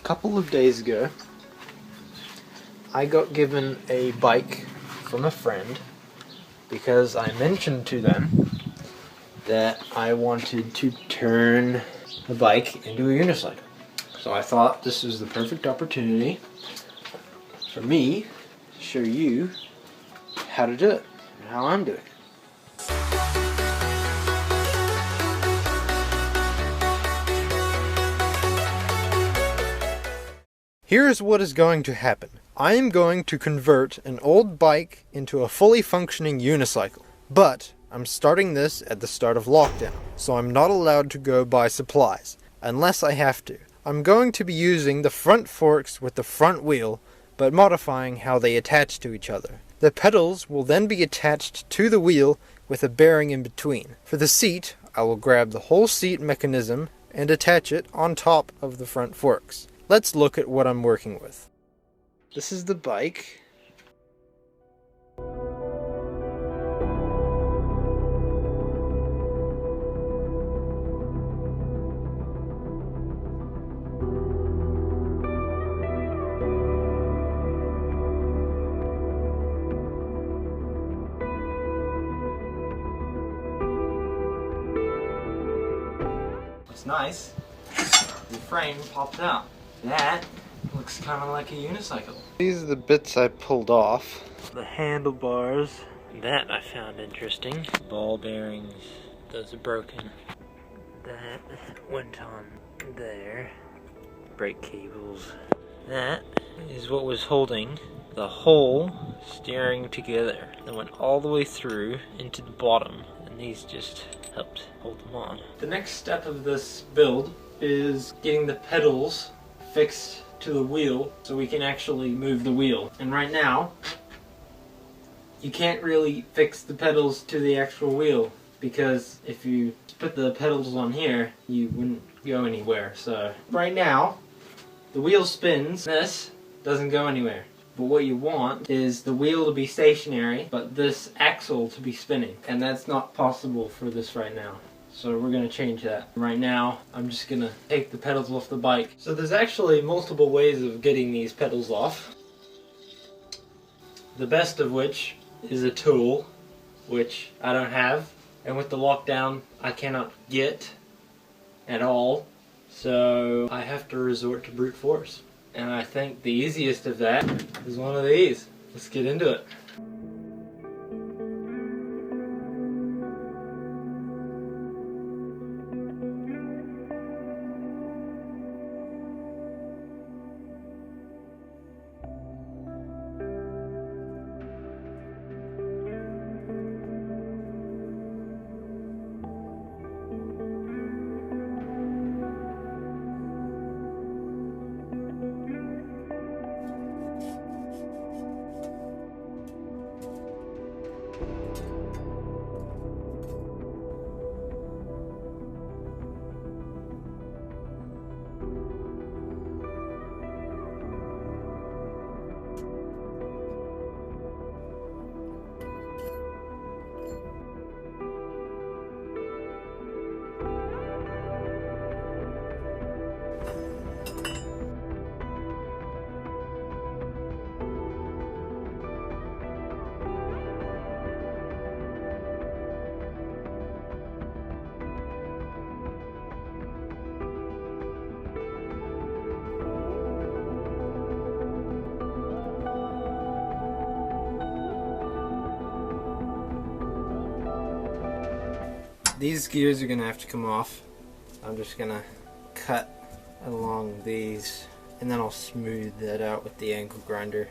couple of days ago, I got given a bike from a friend because I mentioned to them that I wanted to turn the bike into a unicycle. So I thought this was the perfect opportunity for me to show you how to do it and how I'm doing it. Here's what is going to happen. I am going to convert an old bike into a fully functioning unicycle, but I'm starting this at the start of lockdown, so I'm not allowed to go buy supplies, unless I have to. I'm going to be using the front forks with the front wheel, but modifying how they attach to each other. The pedals will then be attached to the wheel with a bearing in between. For the seat, I will grab the whole seat mechanism and attach it on top of the front forks. Let's look at what I'm working with. This is the bike. It's nice. The frame pops out. That looks kind of like a unicycle. These are the bits I pulled off. The handlebars. That I found interesting. Ball bearings. Those are broken. That went on there. Brake cables. That is what was holding the whole steering together. That went all the way through into the bottom. And these just helped hold them on. The next step of this build is getting the pedals fixed to the wheel so we can actually move the wheel. And right now, you can't really fix the pedals to the actual wheel because if you put the pedals on here, you wouldn't go anywhere. So right now, the wheel spins, this doesn't go anywhere. But what you want is the wheel to be stationary, but this axle to be spinning. And that's not possible for this right now. So we're going to change that. Right now, I'm just going to take the pedals off the bike. So there's actually multiple ways of getting these pedals off. The best of which is a tool, which I don't have. And with the lockdown, I cannot get at all. So I have to resort to brute force. And I think the easiest of that is one of these. Let's get into it. These gears are going to have to come off. I'm just going to cut along these and then I'll smooth that out with the angle grinder.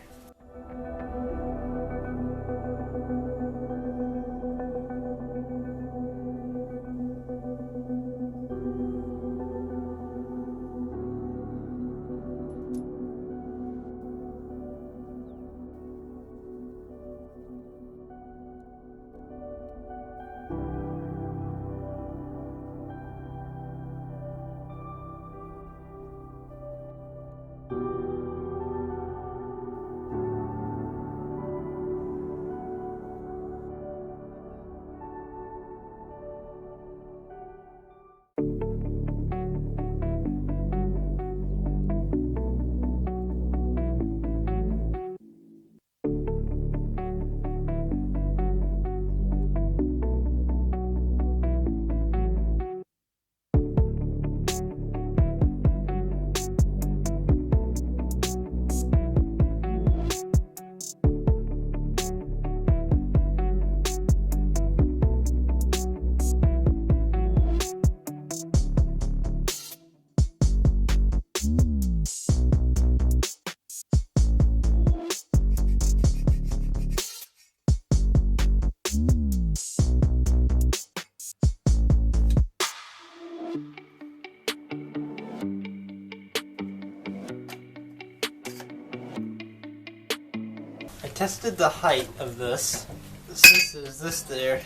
tested the height of this. Since there's this there,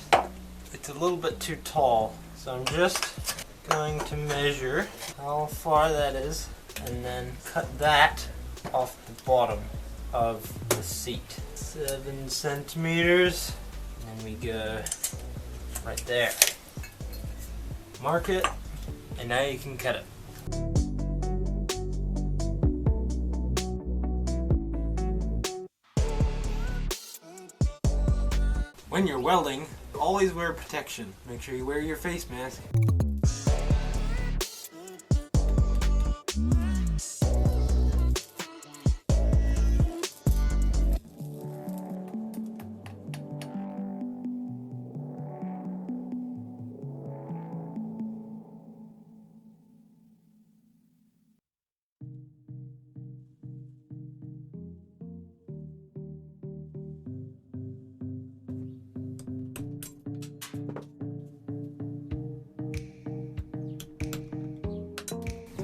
it's a little bit too tall. So I'm just going to measure how far that is and then cut that off the bottom of the seat. 7 centimeters. And we go right there. Mark it, and now you can cut it. When you're welding, always wear protection. Make sure you wear your face mask.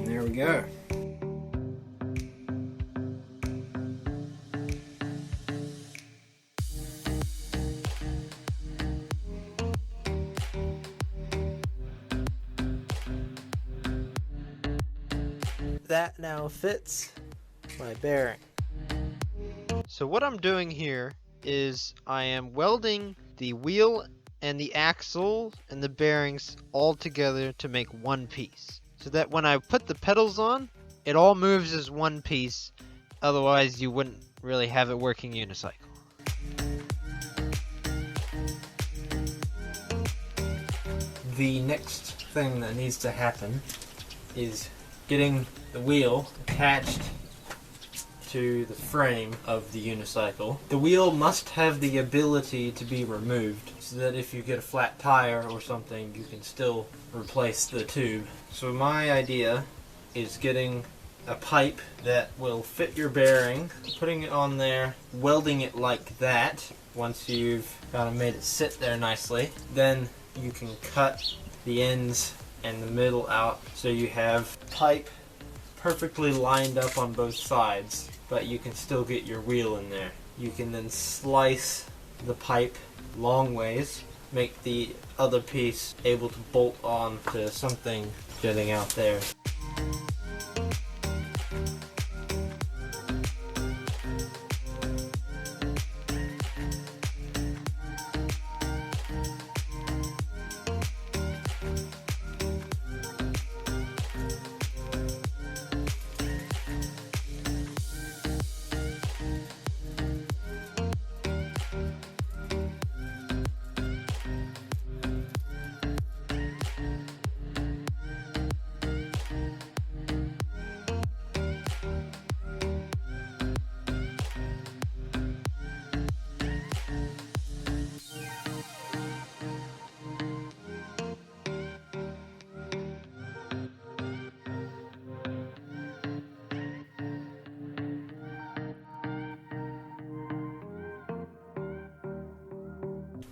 There we go. That now fits my bearing. So what I'm doing here is I am welding the wheel and the axle and the bearings all together to make one piece. So that when I put the pedals on, it all moves as one piece. Otherwise, you wouldn't really have a working unicycle. The next thing that needs to happen is getting the wheel attached to the frame of the unicycle. The wheel must have the ability to be removed so that if you get a flat tire or something, you can still replace the tube. So my idea is getting a pipe that will fit your bearing, putting it on there, welding it like that. Once you've kind of made it sit there nicely, then you can cut the ends and the middle out so you have pipe perfectly lined up on both sides, but you can still get your wheel in there. You can then slice the pipe long ways, make the other piece able to bolt on to something jetting out there.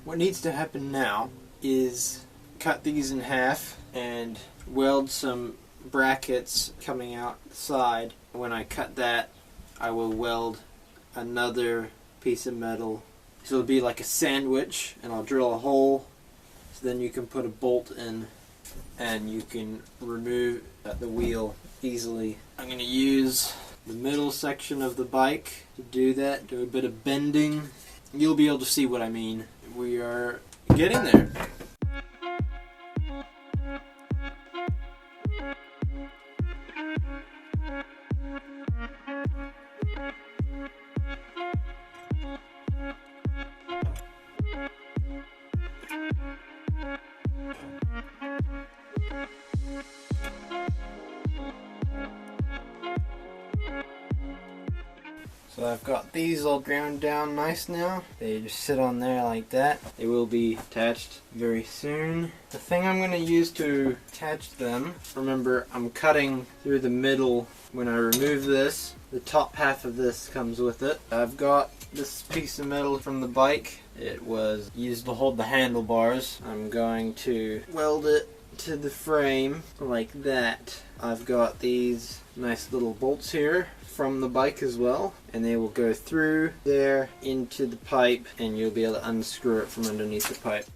What needs to happen now is cut these in half and weld some brackets coming out the side. When I cut that, I will weld another piece of metal. So it'll be like a sandwich, and I'll drill a hole so then you can put a bolt in and you can remove the wheel easily. I'm going to use the middle section of the bike to do that, do a bit of bending. You'll be able to see what I mean. We are getting there. So I've got these all ground down nice now. They just sit on there like that. They will be attached very soon. The thing I'm going to use to attach them, remember I'm cutting through the middle. When I remove this, the top half of this comes with it. I've got this piece of metal from the bike. It was used to hold the handlebars. I'm going to weld it to the frame like that. I've got these nice little bolts here from the bike as well, and they will go through there into the pipe, and you'll be able to unscrew it from underneath the pipe.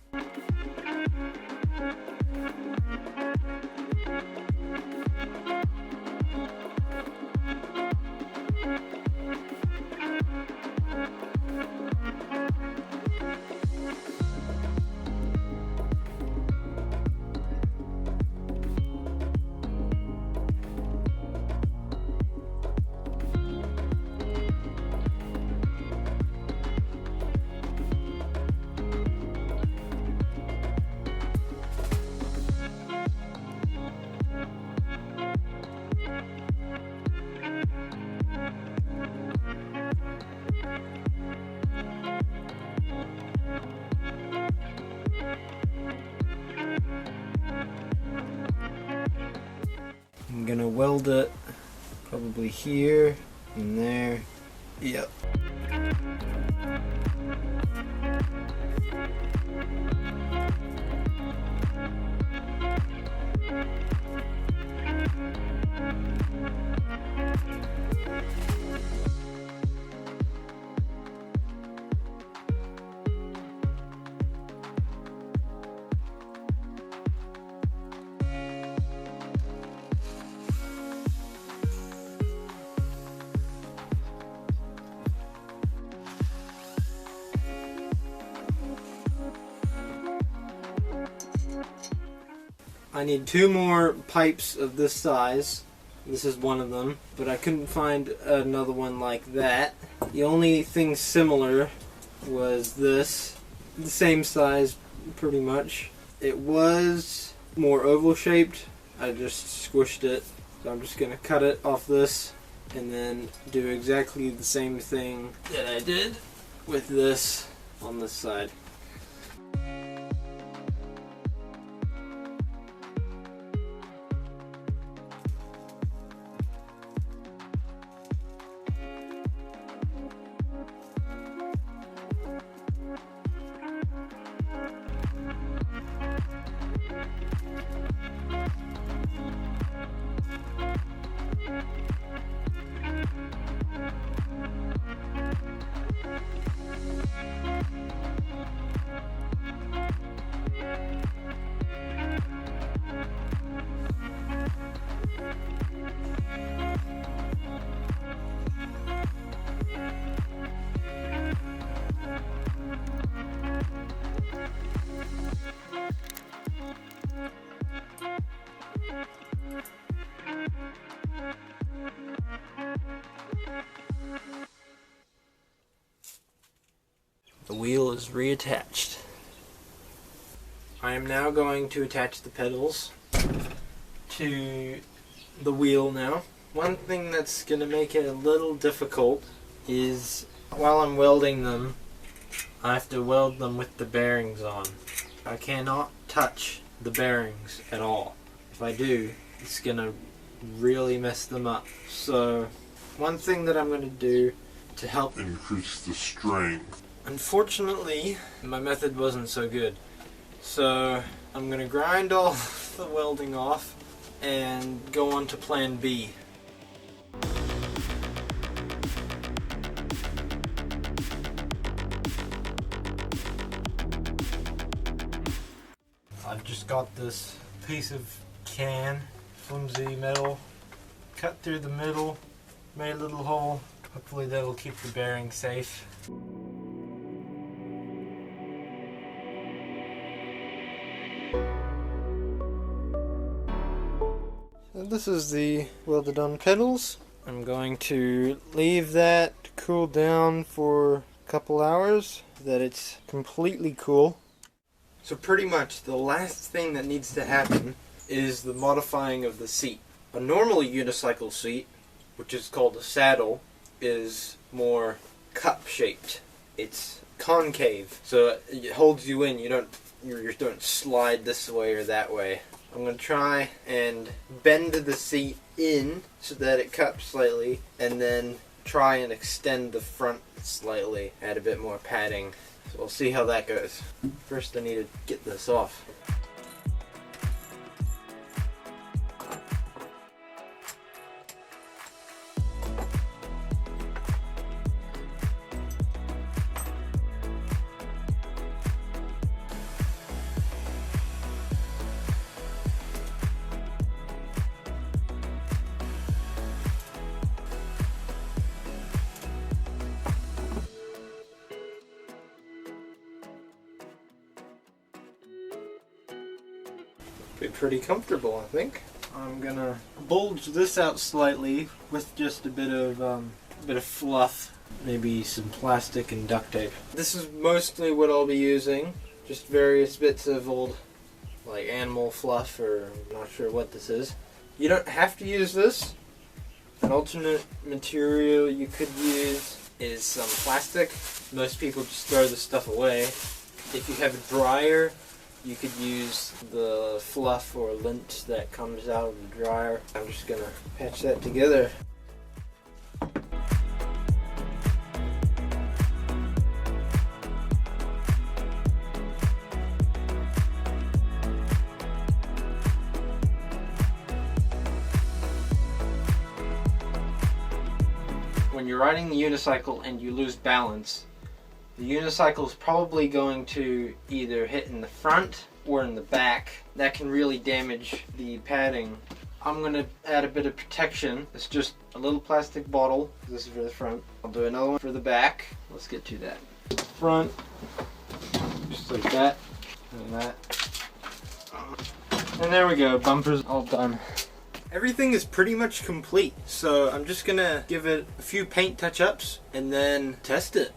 I'm gonna weld it probably here and there. Yep. I need 2 more pipes of this size. This is one of them, but I couldn't find another one like that. The only thing similar was this, the same size pretty much. It was more oval shaped. I just squished it, so I'm just gonna cut it off this and then do exactly the same thing that I did with this on this side. The wheel is reattached. I am now going to attach the pedals to the wheel now. One thing that's going to make it a little difficult is while I'm welding them, I have to weld them with the bearings on. I cannot touch the bearings at all. If I do, it's going to really mess them up. So one thing that I'm going to do to help increase the strength. Unfortunately, my method wasn't so good. So I'm going to grind all the welding off and go on to plan B. I've just got this piece of can, flimsy metal, cut through the middle, made a little hole. Hopefully that'll keep the bearing safe. So this is the welded on pedals. I'm going to leave that to cool down for a couple hours so that it's completely cool. So pretty much the last thing that needs to happen is the modifying of the seat. A normal unicycle seat, which is called a saddle, is more cup shaped. It's concave, so it holds you in. You don't slide this way or that way. I'm going to try and bend the seat in so that it cups slightly, and then try and extend the front slightly, add a bit more padding. So we'll see how that goes. First I need to get this off. pretty comfortable, I think. I'm gonna bulge this out slightly with just a bit of fluff, maybe some plastic and duct tape. This is mostly what I'll be using, just various bits of old, like animal fluff, or I'm not sure what this is. You don't have to use this. An alternate material you could use is some plastic. Most people just throw this stuff away. If you have a dryer, you could use the fluff or lint that comes out of the dryer. I'm just gonna patch that together. When you're riding the unicycle and you lose balance, the unicycle is probably going to either hit in the front or in the back. That can really damage the padding. I'm going to add a bit of protection. It's just a little plastic bottle. This is for the front. I'll do another one for the back. Let's get to that. Front, just like that, and that. And there we go, bumpers all done. Everything is pretty much complete, so I'm just going to give it a few paint touch-ups and then test it.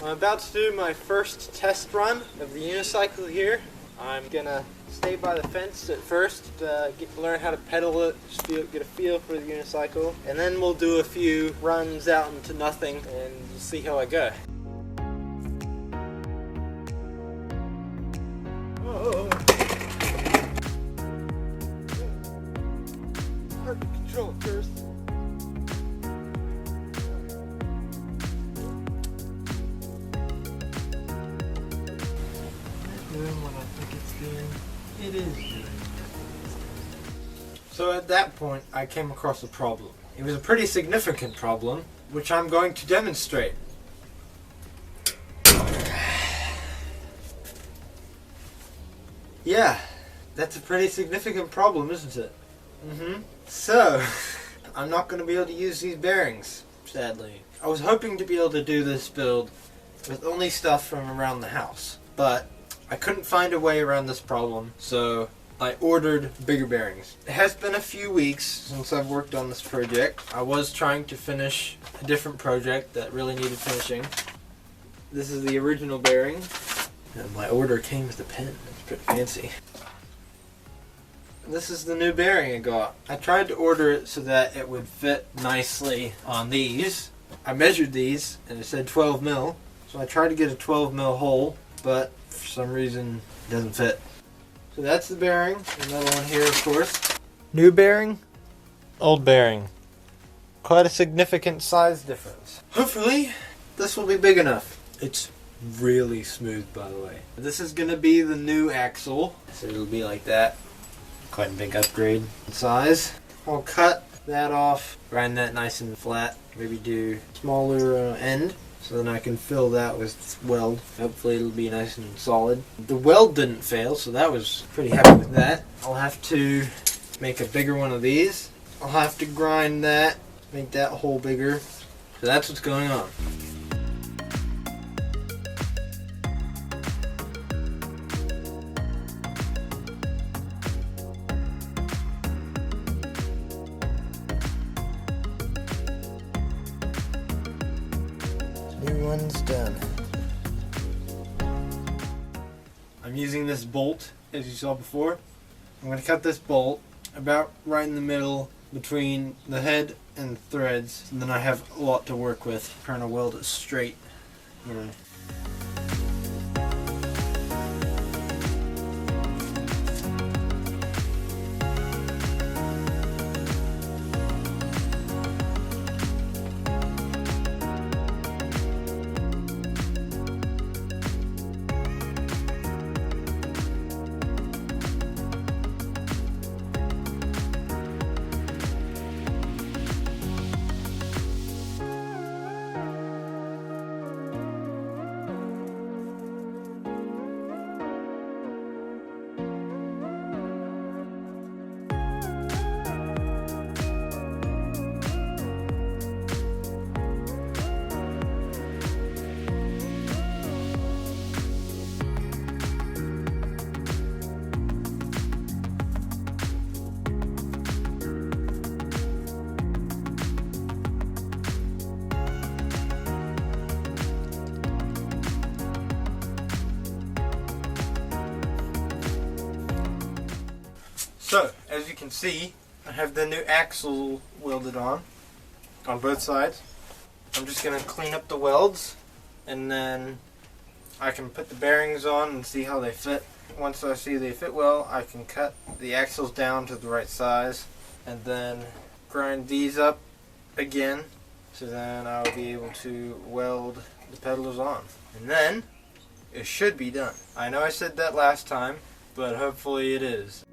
I'm about to do my first test run of the unicycle here. I'm gonna stay by the fence at first, learn how to pedal it, just get a feel for the unicycle, and then we'll do a few runs out into nothing and see how I go. Oh. Hard to control it first. What I think it's doing. It is doing. So at that point, I came across a problem. It was a pretty significant problem, which I'm going to demonstrate. Yeah, that's a pretty significant problem, isn't it? So, I'm not going to be able to use these bearings, sadly. I was hoping to be able to do this build with only stuff from around the house, but I couldn't find a way around this problem, so I ordered bigger bearings. It has been a few weeks since I've worked on this project. I was trying to finish a different project that really needed finishing. This is the original bearing, and my order came with a pen. It's pretty fancy. This is the new bearing I got. I tried to order it so that it would fit nicely on these. I measured these and it said 12 mil, so I tried to get a 12 mil hole, but for some reason it doesn't fit. So that's the bearing. Another one here, of course. New bearing, old bearing. Quite a significant size difference. Hopefully this will be big enough. It's really smooth, by the way. This is going to be the new axle, so it'll be like that. Quite a big upgrade in size. I'll cut that off, grind that nice and flat, maybe do smaller end, so then I can fill that with weld. Hopefully it'll be nice and solid. The weld didn't fail, so that was pretty happy with that. I'll have to make a bigger one of these. I'll have to grind that, make that hole bigger. So that's what's going on. New one's done. I'm using this bolt, as you saw before. I'm going to cut this bolt about right in the middle between the head and the threads, and then I have a lot to work with, trying to weld it straight, you know. So, as you can see, I have the new axle welded on both sides. I'm just going to clean up the welds, and then I can put the bearings on and see how they fit. Once I see they fit well, I can cut the axles down to the right size, and then grind these up again, so then I'll be able to weld the pedals on. And then, it should be done. I know I said that last time, but hopefully it is.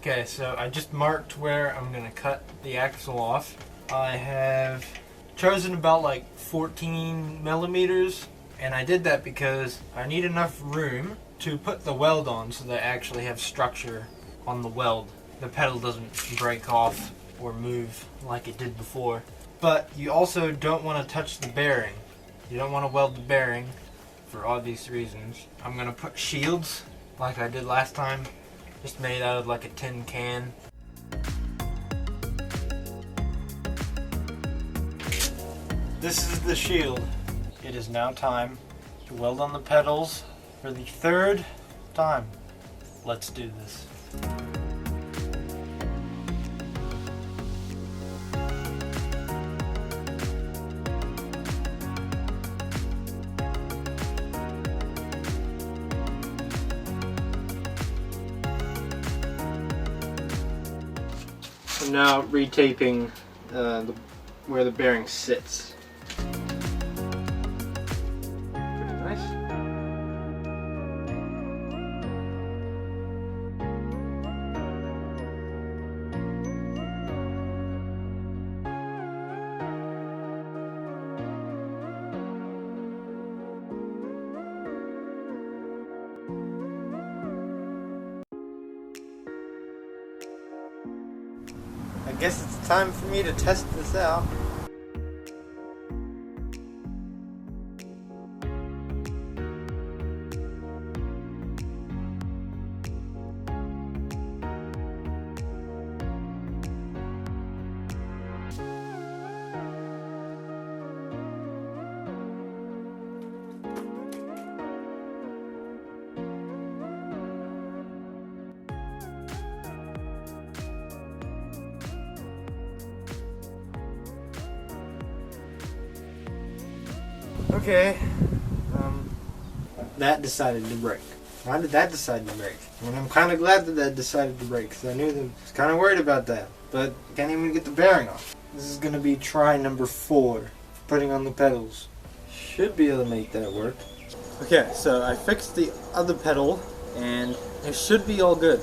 Okay, so I just marked where I'm going to cut the axle off. I have chosen about like 14 millimeters, and I did that because I need enough room to put the weld on so that I actually have structure on the weld. The pedal doesn't break off or move like it did before. But you also don't want to touch the bearing. You don't want to weld the bearing for obvious reasons. I'm going to put shields like I did last time. Just made out of like a tin can. This is the shield. It is now time to weld on the pedals for the third time. Let's do this. I'm now retaping where the bearing sits. Pretty nice. I guess it's time for me to test this out. Okay, that decided to break. Why did that decide to break? And I'm kind of glad that that decided to break, because I knew that I was kind of worried about that. But can't even get the bearing off. This is going to be try number 4 for putting on the pedals. Should be able to make that work. Okay, so I fixed the other pedal, and it should be all good.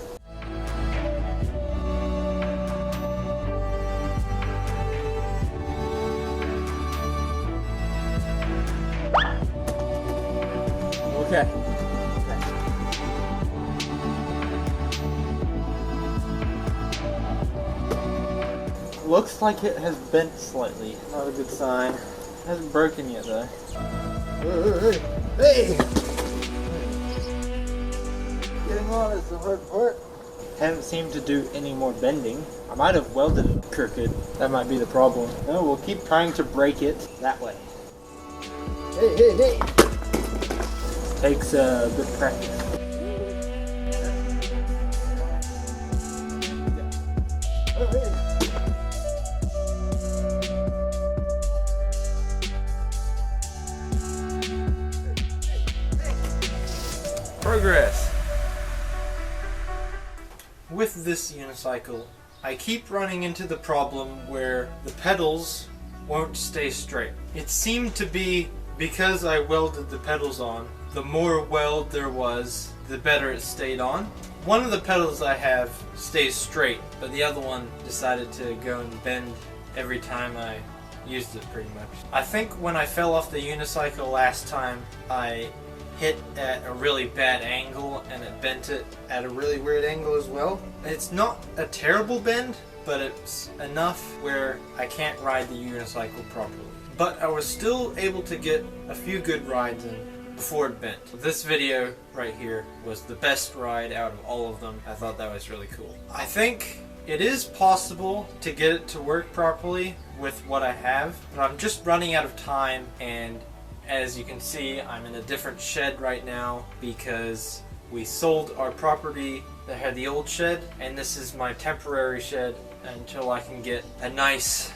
Okay. Looks like it has bent slightly. Not a good sign. It hasn't broken yet though. Hey! Getting on is the hard part. Haven't seemed to do any more bending. I might have welded it crooked. That might be the problem. No, we'll keep trying to break it that way. Hey! Takes good practice. Progress. With this unicycle, I keep running into the problem where the pedals won't stay straight. It seemed to be because I welded the pedals on, the more weld there was, the better it stayed on. One of the pedals I have stays straight, but the other one decided to go and bend every time I used it pretty much. I think when I fell off the unicycle last time, I hit at a really bad angle and it bent it at a really weird angle as well. It's not a terrible bend, but it's enough where I can't ride the unicycle properly. But I was still able to get a few good rides in. before it bent. This video right here was the best ride out of all of them. I thought that was really cool. I think it is possible to get it to work properly with what I have, but I'm just running out of time, and as you can see, I'm in a different shed right now because we sold our property that had the old shed, and this is my temporary shed until I can get a nice,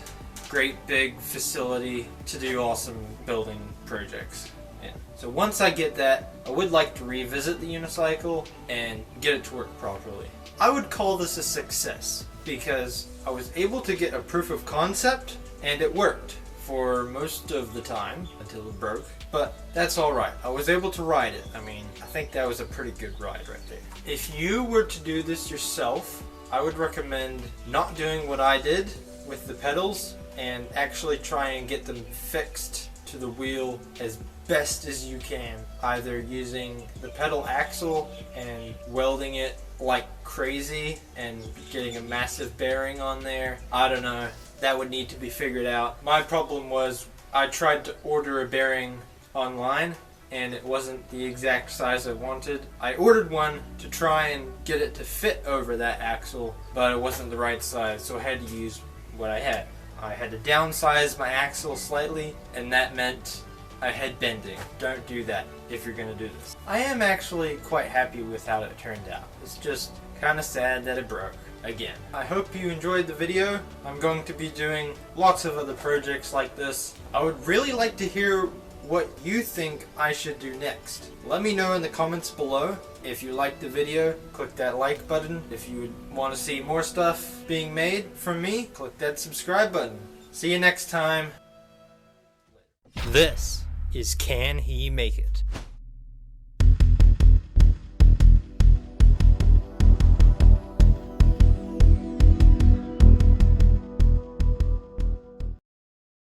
great big facility to do awesome building projects. Yeah. So once I get that, I would like to revisit the unicycle and get it to work properly. I would call this a success because I was able to get a proof of concept and it worked for most of the time until it broke, but that's alright. I was able to ride it. I mean, I think that was a pretty good ride right there. If you were to do this yourself, I would recommend not doing what I did with the pedals and actually try and get them fixed to the wheel as best as you can, either using the pedal axle and welding it like crazy and getting a massive bearing on there. I don't know, that would need to be figured out. My problem was I tried to order a bearing online and it wasn't the exact size I wanted. I ordered one to try and get it to fit over that axle, but it wasn't the right size, so I had to use what I had. I had to downsize my axle slightly, and that meant I had bending. Don't do that if you're gonna do this. I am actually quite happy with how it turned out. It's just kind of sad that it broke again. I hope you enjoyed the video. I'm going to be doing lots of other projects like this. I would really like to hear what you think I should do next. Let me know in the comments below. If you liked the video, click that like button. If you would want to see more stuff being made from me, click that subscribe button. See you next time. This is Can He Make It?